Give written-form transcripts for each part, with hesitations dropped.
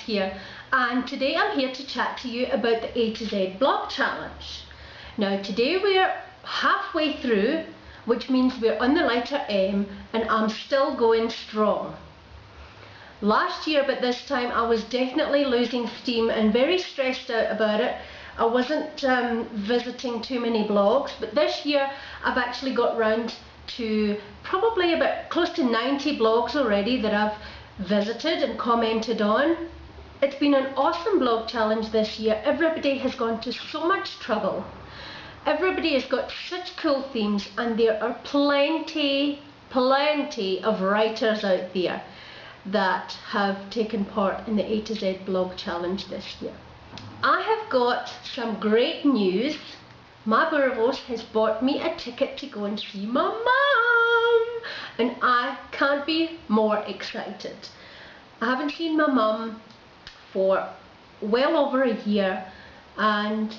here, and today I'm here to chat to you about the A to Z blog challenge. Now today we're halfway through, which means we're on the letter M, and I'm still going strong. Last year but this time I was definitely losing steam and very stressed out about it. I wasn't visiting too many blogs, but this year I've actually got round to probably about close to 90 blogs already that I've visited and commented on. It's been an awesome blog challenge this year. Everybody has gone to so much trouble. Everybody has got such cool themes, and there are plenty of writers out there that have taken part in the A to Z blog challenge this year. I have got some great news. My Boerewors has bought me a ticket to go and see my mum, and I can't be more excited. I haven't seen my mum for well over a year, and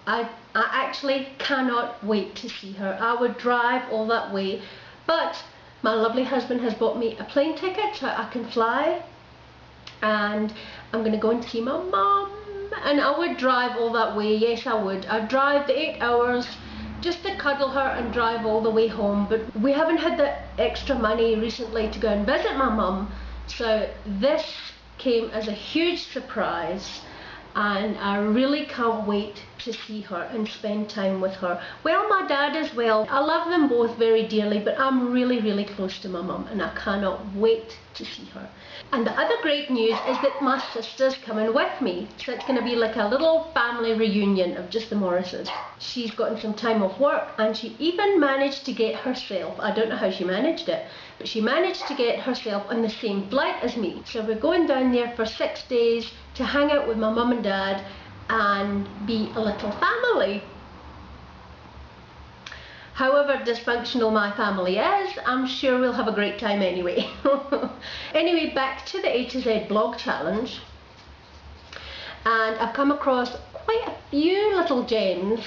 I actually cannot wait to see her. I would drive all that way, but my lovely husband has bought me a plane ticket so I can fly, and I'm going to go and see my mum. And I would drive all that way, yes I would. I'd drive the 8 hours just to cuddle her and drive all the way home, but we haven't had the extra money recently to go and visit my mum, so this came as a huge surprise, and I really can't wait to see her and spend time with her. Well, my dad as well. I love them both very dearly, but I'm really close to my mum, and I cannot wait to see her. And the other great news is that my sister's coming with me, so it's going to be like a little family reunion of just the Morrises. She's gotten some time off work, and she even managed to get herself, I don't know how she managed it, but she managed to get herself on the same flight as me. So we're going down there for 6 days to hang out with my mum and dad and be a little family. However dysfunctional my family is, I'm sure we'll have a great time anyway. Anyway, back to the A to Z blog challenge, and I've come across quite a few little gems,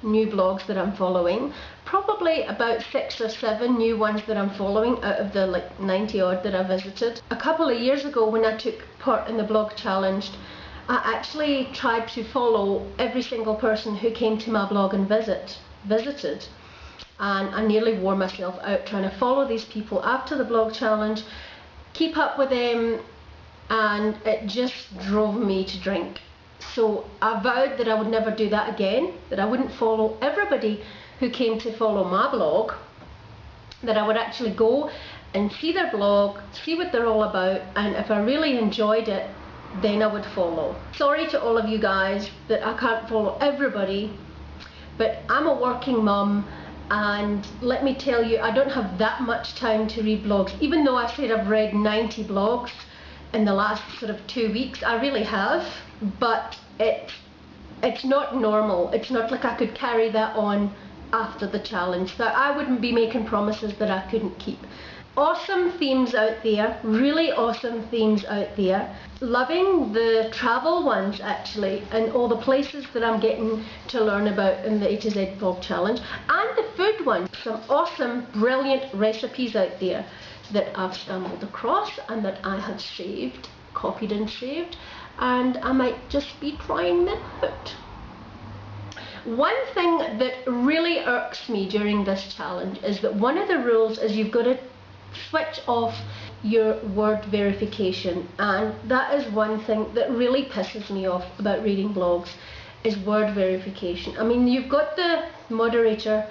new blogs that I'm following, probably about 6 or 7 new ones that I'm following out of the like 90 odd that I visited. A couple of years ago when I took part in the blog challenge, I actually tried to follow every single person who came to my blog and visited. And I nearly wore myself out trying to follow these people after the blog challenge, keep up with them, and it just drove me to drink. So I vowed that I would never do that again, that I wouldn't follow everybody who came to follow my blog, that I would actually go and see their blog, see what they're all about, and if I really enjoyed it, then I would follow. Sorry to all of you guys that I can't follow everybody, but I'm a working mum, and let me tell you, I don't have that much time to read blogs. Even though I said I've read 90 blogs in the last sort of 2 weeks, I really have, but it's not normal. It's not like I could carry that on after the challenge. So I wouldn't be making promises that I couldn't keep. Awesome themes out there, really awesome themes out there. Loving the travel ones actually, and all the places that I'm getting to learn about in the A to Z blog challenge, and the food ones. Some awesome, brilliant recipes out there that I've stumbled across and that I have saved, copied and saved, and I might just be trying them out. One thing that really irks me during this challenge is that one of the rules is you've got to switch off your word verification, and that is one thing that really pisses me off about reading blogs, is word verification. I mean, you've got the moderator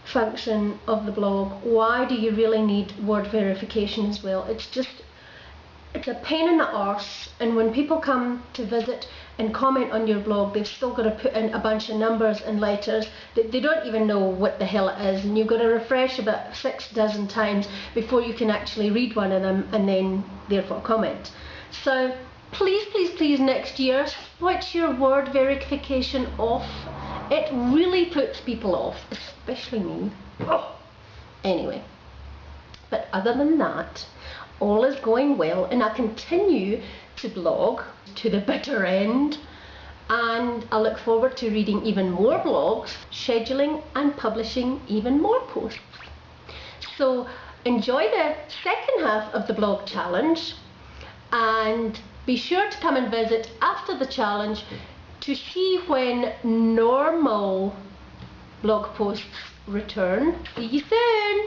function of the blog. Why do you really need word verification as well? It's a pain in the arse, and when people come to visit and comment on your blog, they've still got to put in a bunch of numbers and letters that they don't even know what the hell it is, and you've got to refresh about 6 dozen times before you can actually read one of them and then therefore comment. So please next year switch your word verification off. It really puts people off, especially me. Oh. Anyway, but other than that, all is going well, and I continue to blog to the bitter end, and I look forward to reading even more blogs, scheduling and publishing even more posts. So enjoy the second half of the blog challenge, and be sure to come and visit after the challenge to see when normal blog posts return. See you soon!